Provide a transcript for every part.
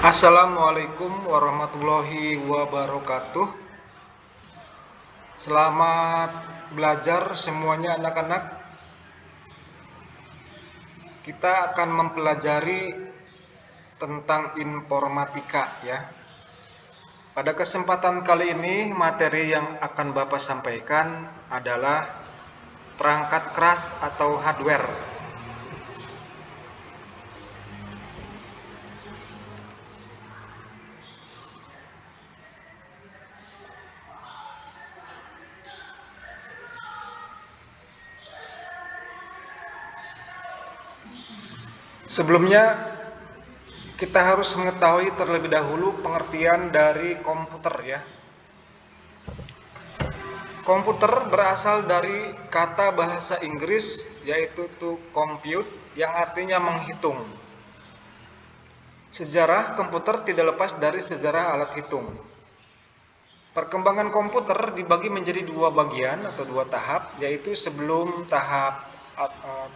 Assalamualaikum warahmatullahi wabarakatuh. Selamat belajar semuanya anak-anak. Kita akan mempelajari tentang informatika ya. Pada kesempatan kali ini materi yang akan Bapak sampaikan adalah perangkat keras atau hardware. Sebelumnya kita harus mengetahui terlebih dahulu pengertian dari komputer ya. Komputer berasal dari kata bahasa Inggris yaitu to compute yang artinya menghitung. Sejarah komputer tidak lepas dari sejarah alat hitung. Perkembangan komputer dibagi menjadi dua bagian atau dua tahap, yaitu sebelum tahap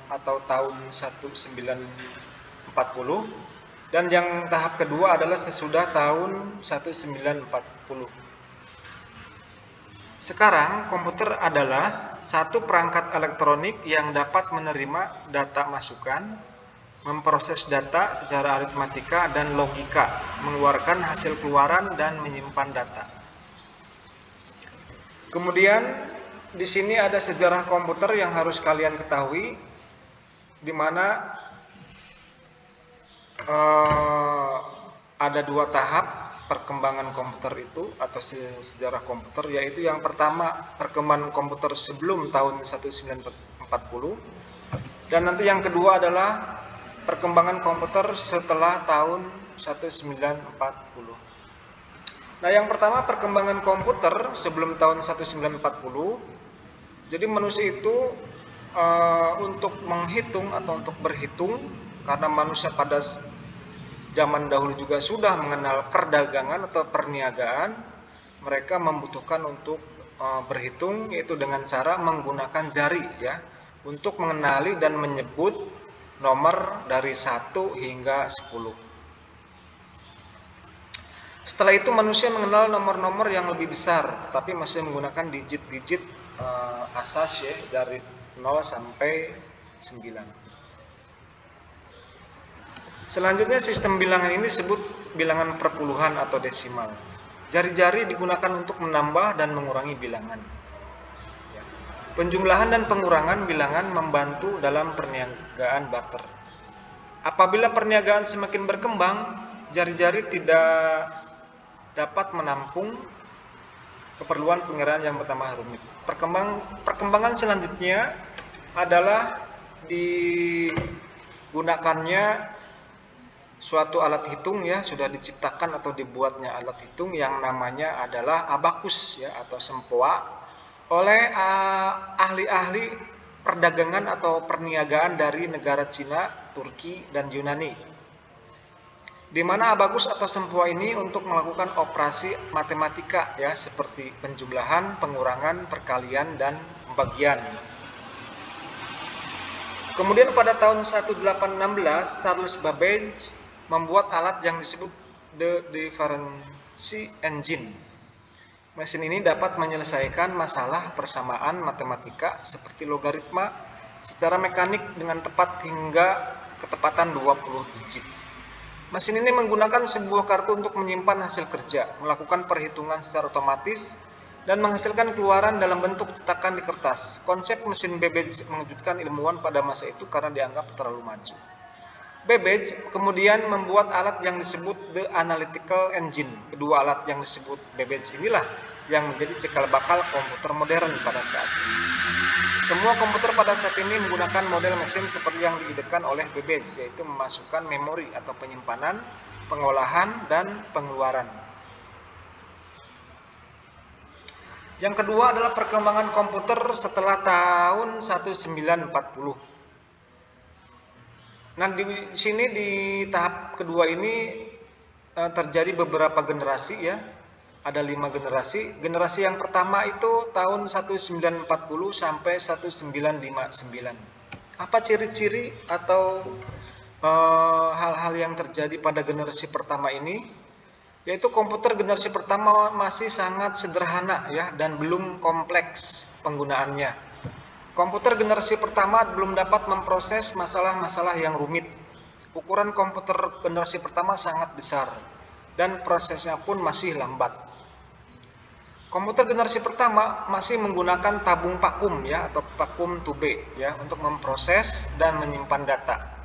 atau tahun 1940 dan yang tahap kedua adalah sesudah tahun 1940. Sekarang komputer adalah satu perangkat elektronik yang dapat menerima data masukan, memproses data secara aritmatika dan logika, mengeluarkan hasil keluaran dan menyimpan data. Kemudian di sini ada sejarah komputer yang harus kalian ketahui, di mana ada dua tahap perkembangan komputer itu atau sejarah komputer, yaitu yang pertama perkembangan komputer sebelum tahun 1940 dan nanti yang kedua adalah perkembangan komputer setelah tahun 1940. Nah, yang pertama perkembangan komputer sebelum tahun 1940. Jadi manusia itu untuk menghitung atau untuk berhitung, karena manusia pada zaman dahulu juga sudah mengenal perdagangan atau perniagaan, mereka membutuhkan untuk berhitung yaitu dengan cara menggunakan jari ya, untuk mengenali dan menyebut nomor dari 1 hingga 10. Setelah itu manusia mengenal nomor-nomor yang lebih besar, tetapi masih menggunakan digit-digit asas ya, dari 0 sampai 9. Selanjutnya sistem bilangan ini disebut bilangan perpuluhan atau desimal. Jari-jari digunakan untuk menambah dan mengurangi bilangan. Penjumlahan dan pengurangan bilangan membantu dalam perniagaan barter. Apabila perniagaan semakin berkembang, jari-jari tidak dapat menampung keperluan pengiraan yang pertama rumit. Perkembangan selanjutnya adalah digunakannya suatu alat hitung ya, sudah diciptakan atau dibuatnya alat hitung yang namanya adalah abakus ya atau sempoa oleh ahli-ahli perdagangan atau perniagaan dari negara Cina, Turki dan Yunani. Di mana abakus atau sempoa ini untuk melakukan operasi matematika ya, seperti penjumlahan, pengurangan, perkalian dan pembagian. Kemudian pada tahun 1816 Charles Babbage membuat alat yang disebut the difference engine. Mesin ini dapat menyelesaikan masalah persamaan matematika seperti logaritma secara mekanik dengan tepat hingga ketepatan 20 digit. Mesin ini menggunakan sebuah kartu untuk menyimpan hasil kerja, melakukan perhitungan secara otomatis, dan menghasilkan keluaran dalam bentuk cetakan di kertas. Konsep mesin Babbage mengejutkan ilmuwan pada masa itu karena dianggap terlalu maju. Babbage kemudian membuat alat yang disebut the analytical engine. Kedua alat yang disebut Babbage inilah yang menjadi cikal bakal komputer modern pada saat ini. Semua komputer pada saat ini menggunakan model mesin seperti yang diidekan oleh Babbage, yaitu memasukkan memori atau penyimpanan, pengolahan, dan pengeluaran. Yang kedua adalah perkembangan komputer setelah tahun 1940. Nah, di sini di tahap kedua ini terjadi beberapa generasi ya. Ada 5 generasi. Generasi yang pertama itu tahun 1940 sampai 1959. Apa ciri-ciri atau hal-hal yang terjadi pada generasi pertama ini, yaitu komputer generasi pertama masih sangat sederhana ya dan belum kompleks penggunaannya. Komputer generasi pertama belum dapat memproses masalah-masalah yang rumit. Ukuran komputer generasi pertama sangat besar dan prosesnya pun masih lambat. Komputer generasi pertama masih menggunakan tabung vakum ya atau vakum tube ya untuk memproses dan menyimpan data.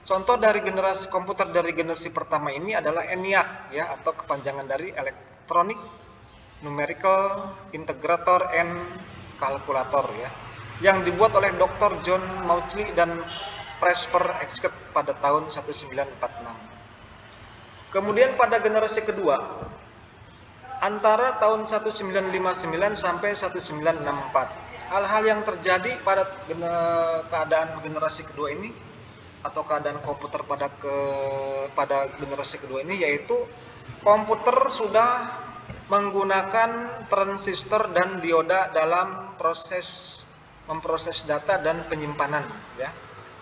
Contoh dari komputer dari generasi pertama ini adalah ENIAC ya atau kepanjangan dari Electronic Numerical Integrator and Calculator ya, yang dibuat oleh Dr. John Mauchly dan Presper Exket pada tahun 1946. Kemudian pada generasi kedua, antara tahun 1959 sampai 1964, hal-hal yang terjadi pada keadaan generasi kedua ini atau keadaan komputer pada generasi kedua ini, yaitu komputer sudah menggunakan transistor dan dioda dalam memproses data dan penyimpanan ya,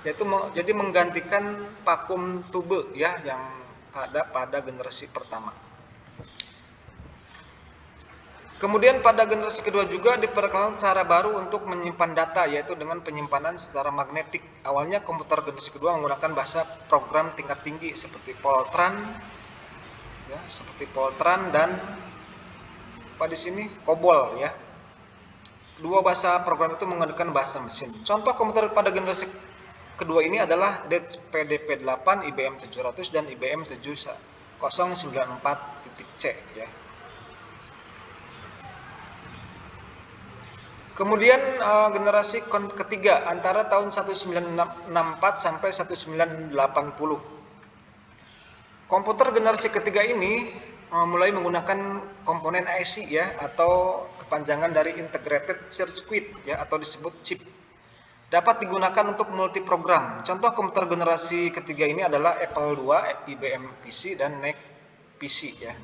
yaitu jadi menggantikan vakum tube ya yang ada pada generasi pertama. Kemudian pada generasi kedua juga diperkenalkan cara baru untuk menyimpan data, yaitu dengan penyimpanan secara magnetik. Awalnya komputer generasi kedua menggunakan bahasa program tingkat tinggi seperti Fortran, ya, dan di sini COBOL ya. Dua bahasa program itu menggunakan bahasa mesin. Contoh komputer pada generasi kedua ini adalah DEC PDP-8, IBM 700 dan IBM 7094.C ya. Kemudian generasi ketiga antara tahun 1964 sampai 1980. Komputer generasi ketiga ini mulai menggunakan komponen IC ya atau kepanjangan dari Integrated Circuit ya atau disebut chip. Dapat digunakan untuk multiprogram. Contoh komputer generasi ketiga ini adalah Apple II, IBM PC dan NEC PC ya.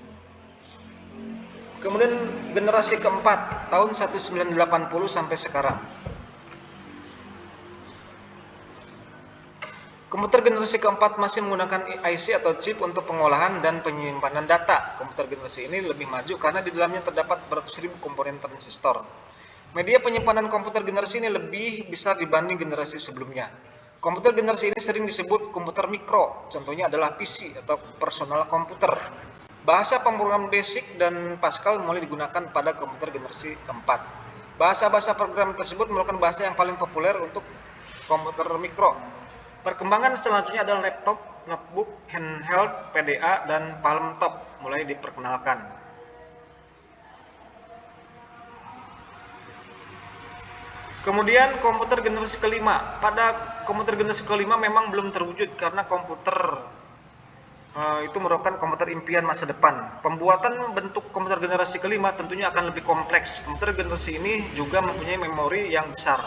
Kemudian generasi keempat tahun 1980 sampai sekarang. Komputer generasi keempat masih menggunakan IC atau chip untuk pengolahan dan penyimpanan data. Komputer generasi ini lebih maju karena di dalamnya terdapat beratus ribu komponen transistor. Media penyimpanan komputer generasi ini lebih besar dibanding generasi sebelumnya. Komputer generasi ini sering disebut komputer mikro. Contohnya adalah PC atau personal komputer. Bahasa pemrograman BASIC dan Pascal mulai digunakan pada komputer generasi keempat. Bahasa-bahasa program tersebut merupakan bahasa yang paling populer untuk komputer mikro. Perkembangan selanjutnya adalah laptop, notebook, handheld, PDA, dan palm top mulai diperkenalkan. Kemudian komputer generasi kelima. Pada komputer generasi kelima memang belum terwujud karena komputer itu merupakan komputer impian masa depan. Pembuatan bentuk komputer generasi kelima tentunya akan lebih kompleks. Komputer generasi ini juga mempunyai memori yang besar.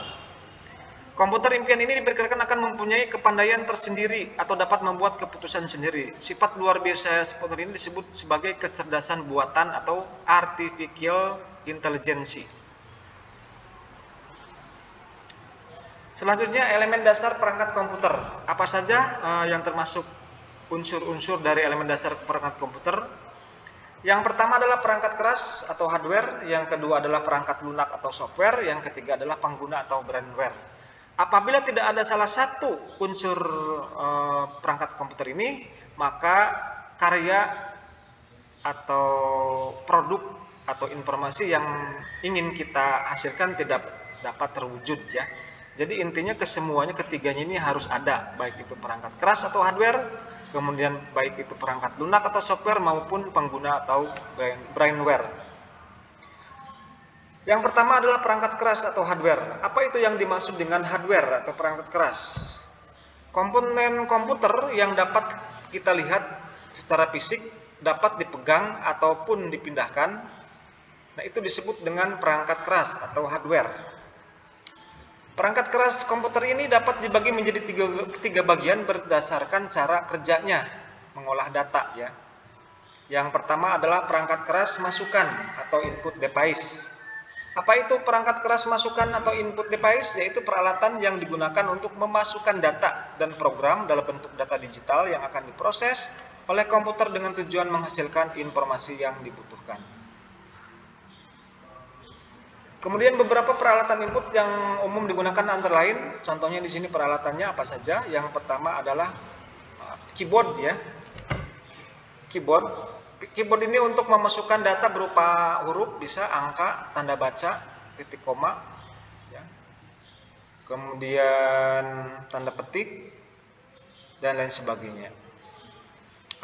Komputer impian ini diperkirakan akan mempunyai kepandaian tersendiri atau dapat membuat keputusan sendiri. Sifat luar biasa komputer ini disebut sebagai kecerdasan buatan atau artificial intelligence. Selanjutnya elemen dasar perangkat komputer. Apa saja yang termasuk unsur-unsur dari elemen dasar perangkat komputer? Yang pertama adalah perangkat keras atau hardware, yang kedua adalah perangkat lunak atau software, yang ketiga adalah pengguna atau brainware. Apabila tidak ada salah satu unsur perangkat komputer ini, maka karya atau produk atau informasi yang ingin kita hasilkan tidak dapat terwujud ya. Jadi intinya kesemuanya ketiganya ini harus ada, baik itu perangkat keras atau hardware, kemudian baik itu perangkat lunak atau software maupun pengguna atau brainware. Yang pertama adalah perangkat keras atau hardware. Apa itu yang dimaksud dengan hardware atau perangkat keras? Komponen komputer yang dapat kita lihat secara fisik, dapat dipegang ataupun dipindahkan. Nah, itu disebut dengan perangkat keras atau hardware. Perangkat keras komputer ini dapat dibagi menjadi tiga bagian berdasarkan cara kerjanya mengolah data ya. Yang pertama adalah perangkat keras masukan atau input device. Apa itu perangkat keras masukan atau input device? Yaitu peralatan yang digunakan untuk memasukkan data dan program dalam bentuk data digital yang akan diproses oleh komputer dengan tujuan menghasilkan informasi yang dibutuhkan. Kemudian beberapa peralatan input yang umum digunakan antara lain, contohnya di sini peralatannya apa saja. Yang pertama adalah keyboard ya. Keyboard ini untuk memasukkan data berupa huruf, bisa angka, tanda baca, titik koma, ya. Kemudian tanda petik, dan lain sebagainya.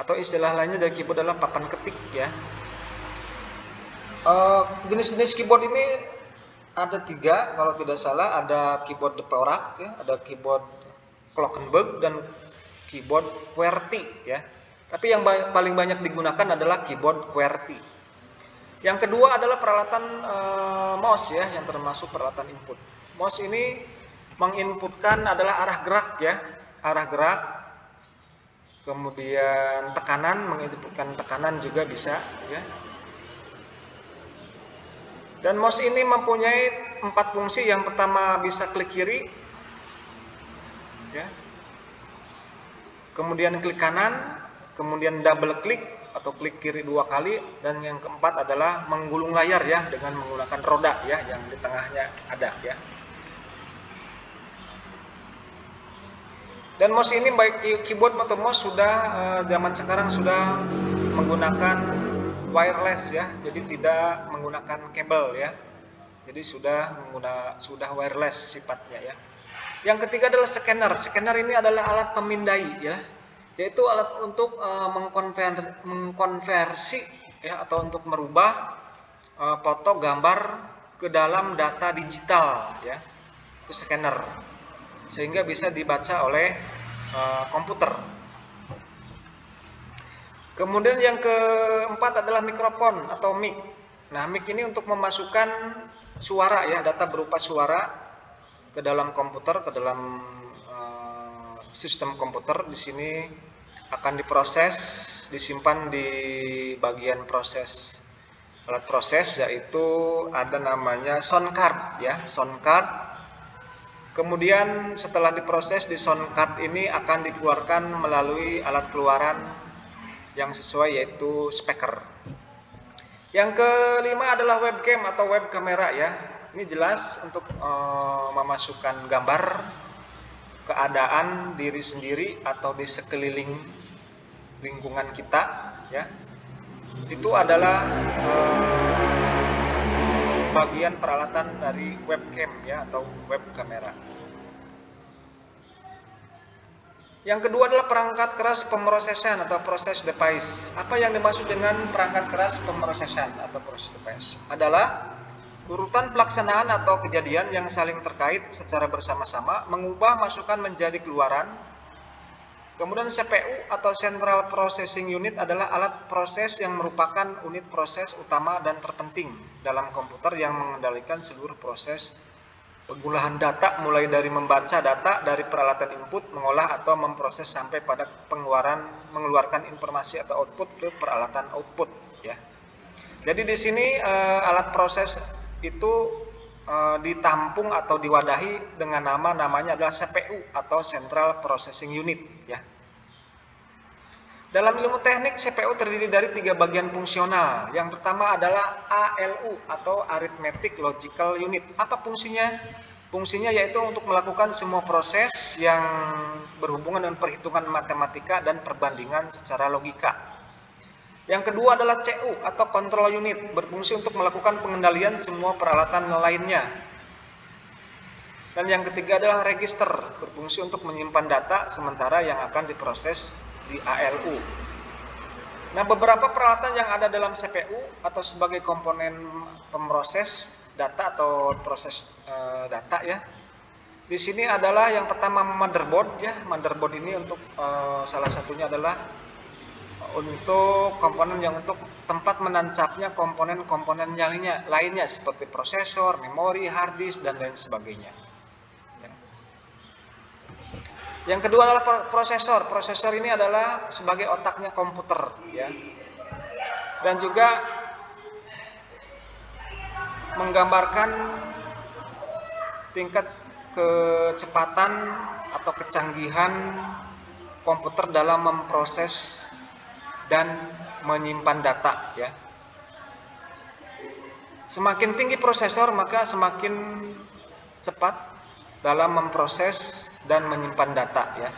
Atau istilah lainnya dari keyboard adalah papan ketik ya. Jenis-jenis keyboard ini ada 3 kalau tidak salah, ada keyboard Dvorak ya, ada keyboard Kloppenburg dan keyboard QWERTY ya. Tapi yang paling banyak digunakan adalah keyboard QWERTY. Yang kedua adalah peralatan mouse ya, yang termasuk peralatan input. Mouse ini menginputkan adalah arah gerak ya, arah gerak. Kemudian tekanan, menginputkan tekanan juga bisa ya. Dan mouse ini mempunyai 4 fungsi. Yang pertama bisa klik kiri ya. Kemudian klik kanan, kemudian double klik atau klik kiri 2 kali, dan yang keempat adalah menggulung layar ya dengan menggunakan roda ya yang di tengahnya ada ya. Dan mouse ini baik keyboard atau mouse sudah zaman sekarang sudah menggunakan wireless ya, jadi tidak menggunakan kabel ya. Jadi sudah wireless sifatnya ya. Yang ketiga adalah scanner. Scanner ini adalah alat pemindai ya, yaitu alat untuk mengkonversi ya, atau untuk merubah foto gambar ke dalam data digital ya. Itu scanner, sehingga bisa dibaca oleh komputer. Kemudian yang keempat adalah mikrofon atau mic. Nah, mic ini untuk memasukkan suara ya, data berupa suara ke dalam komputer, ke dalam sistem komputer. Di sini akan diproses, disimpan di bagian proses, alat proses, yaitu ada namanya sound card ya, sound card. Kemudian setelah diproses di sound card ini akan dikeluarkan melalui alat keluaran yang sesuai, yaitu speaker. Yang kelima adalah webcam atau web kamera ya. Ini jelas untuk memasukkan gambar keadaan diri sendiri atau di sekeliling lingkungan kita ya. Itu adalah bagian peralatan dari webcam ya, atau web kamera. Yang kedua adalah perangkat keras pemrosesan atau process device. Apa yang dimaksud dengan perangkat keras pemrosesan atau process device? Adalah urutan pelaksanaan atau kejadian yang saling terkait secara bersama-sama, mengubah masukan menjadi keluaran. Kemudian CPU atau Central Processing Unit adalah alat proses yang merupakan unit proses utama dan terpenting dalam komputer yang mengendalikan seluruh proses pengolahan data, mulai dari membaca data dari peralatan input, mengolah atau memproses sampai pada mengeluarkan informasi atau output ke peralatan output ya. Jadi di sini alat proses itu ditampung atau diwadahi dengan namanya adalah CPU atau Central Processing Unit ya. Dalam ilmu teknik, CPU terdiri dari 3 bagian fungsional. Yang pertama adalah ALU atau Arithmetic Logical Unit. Apa fungsinya? Fungsinya yaitu untuk melakukan semua proses yang berhubungan dengan perhitungan matematika dan perbandingan secara logika. Yang kedua adalah CU atau Control Unit, berfungsi untuk melakukan pengendalian semua peralatan lainnya. Dan yang ketiga adalah Register, berfungsi untuk menyimpan data sementara yang akan diproses di ALU. Nah, beberapa peralatan yang ada dalam CPU atau sebagai komponen pemroses data atau proses data ya. Di sini adalah yang pertama motherboard ya. Motherboard ini untuk salah satunya adalah untuk komponen yang untuk tempat menancapnya komponen-komponen lainnya seperti prosesor, memori, hard disk, dan lain sebagainya. Yang kedua adalah prosesor. Prosesor ini adalah sebagai otaknya komputer ya. Dan juga menggambarkan tingkat kecepatan atau kecanggihan komputer dalam memproses dan menyimpan data ya. Semakin tinggi prosesor maka semakin cepat dalam memproses dan menyimpan data ya.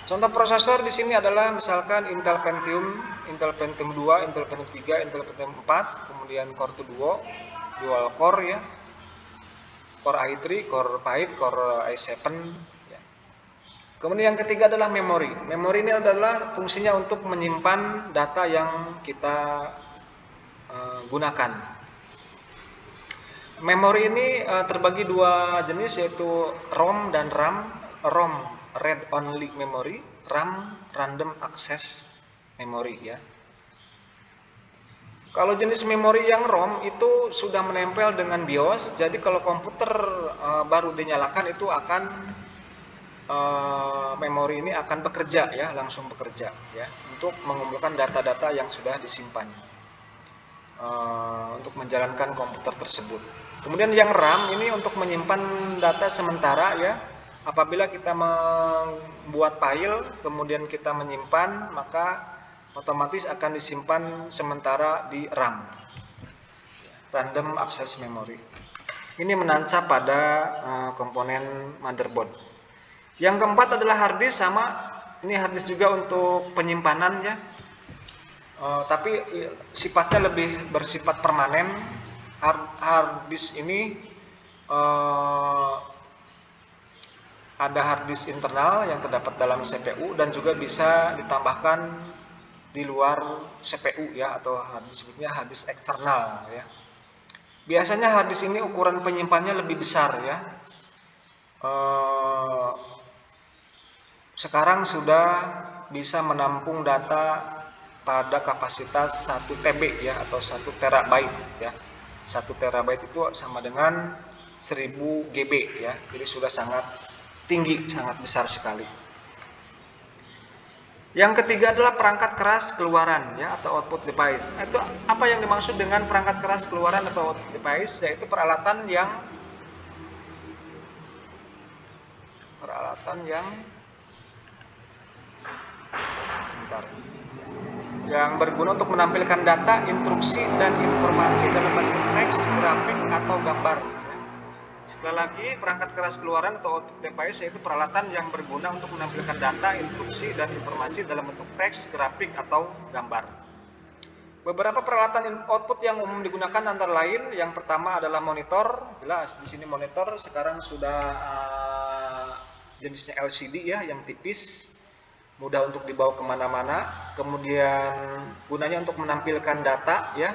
Contoh prosesor di sini adalah misalkan Intel Pentium 2, Intel Pentium 3, Intel Pentium 4, kemudian Core 2 Duo, dual core ya. Core i3, Core 5, Core i7 ya. Kemudian yang ketiga adalah memori. Memori ini adalah fungsinya untuk menyimpan data yang kita gunakan. Memori ini terbagi dua jenis, yaitu ROM dan RAM. ROM read only memory, RAM random access memory ya. Kalau jenis memori yang ROM itu sudah menempel dengan BIOS, jadi kalau komputer baru dinyalakan itu akan memori ini akan bekerja ya, langsung bekerja ya, untuk mengumpulkan data-data yang sudah disimpan untuk menjalankan komputer tersebut. Kemudian yang RAM ini untuk menyimpan data sementara ya. Apabila kita membuat file kemudian kita menyimpan, maka otomatis akan disimpan sementara di RAM, random access memory. Ini menancap pada komponen motherboard. Yang keempat adalah hard disk. Sama, ini hard disk juga untuk penyimpanan ya, tapi sifatnya lebih bersifat permanen. Hard disk ini ada hard disk internal yang terdapat dalam CPU dan juga bisa ditambahkan di luar CPU ya, atau disebutnya hard disk eksternal ya. Biasanya hard disk ini ukuran penyimpanannya lebih besar ya. Sekarang sudah bisa menampung data pada kapasitas 1 TB ya, atau 1 terabyte ya. 1 terabyte itu sama dengan 1000 GB ya. Jadi sudah sangat tinggi, sangat besar sekali. Yang ketiga adalah perangkat keras keluaran ya, atau output device. Itu apa yang dimaksud dengan perangkat keras keluaran atau output device? Yaitu peralatan yang berguna untuk menampilkan data, instruksi dan informasi dalam bentuk teks, grafik atau gambar. Sekali lagi, perangkat keras keluaran atau output device yaitu peralatan yang berguna untuk menampilkan data, instruksi, dan informasi dalam bentuk teks, grafik, atau gambar. Beberapa peralatan output yang umum digunakan antara lain, yang pertama adalah monitor. Jelas di sini monitor sekarang sudah jenisnya LCD ya, yang tipis, mudah untuk dibawa kemana-mana. Kemudian gunanya untuk menampilkan data ya,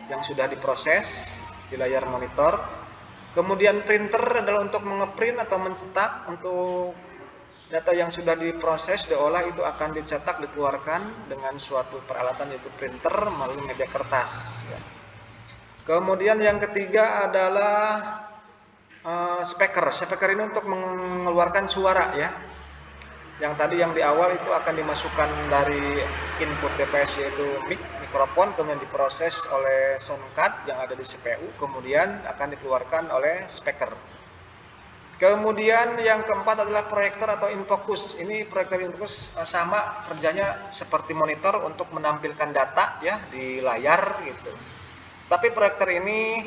yang sudah diproses di layar monitor. Kemudian printer adalah untuk mengeprint atau mencetak, untuk data yang sudah diproses, diolah, itu akan dicetak, dikeluarkan dengan suatu peralatan yaitu printer melalui media kertas ya. Kemudian yang ketiga adalah speaker. Speaker ini untuk mengeluarkan suara ya. Yang tadi yang di awal itu akan dimasukkan dari input device yaitu mikrofon, kemudian diproses oleh sound card yang ada di CPU, kemudian akan dikeluarkan oleh speaker. Kemudian yang keempat adalah proyektor atau infocus. Ini proyektor infocus sama kerjanya seperti monitor untuk menampilkan data ya di layar gitu. Tapi proyektor ini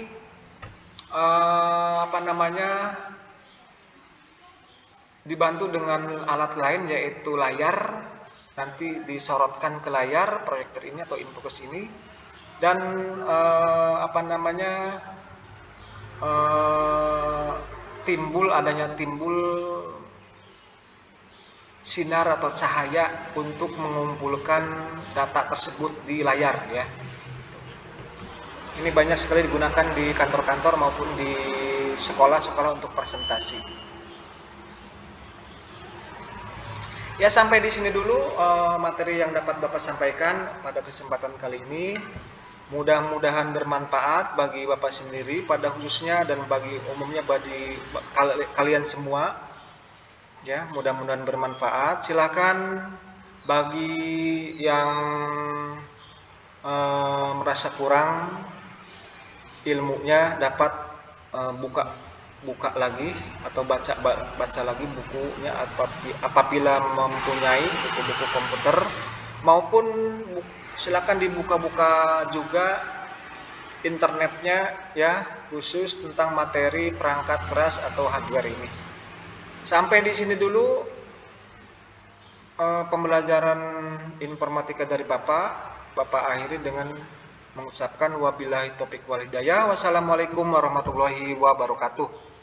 dibantu dengan alat lain yaitu layar, nanti disorotkan ke layar proyektor ini atau infocus ini, dan timbul sinar atau cahaya untuk mengumpulkan data tersebut di layar ya. Ini banyak sekali digunakan di kantor-kantor maupun di sekolah-sekolah untuk presentasi. Ya, sampai di sini dulu materi yang dapat Bapak sampaikan pada kesempatan kali ini. Mudah-mudahan bermanfaat bagi Bapak sendiri pada khususnya, dan bagi umumnya bagi kalian semua. Ya, mudah-mudahan bermanfaat. Silakan bagi yang merasa kurang ilmunya dapat buka lagi atau baca lagi bukunya apabila mempunyai buku-buku komputer, maupun silakan dibuka-buka juga internetnya ya, khusus tentang materi perangkat keras atau hardware ini. Sampai di sini dulu pembelajaran informatika dari Bapak akhiri dengan mengucapkan wabillahi taufiq wal hidayah. Wassalamualaikum warahmatullahi wabarakatuh.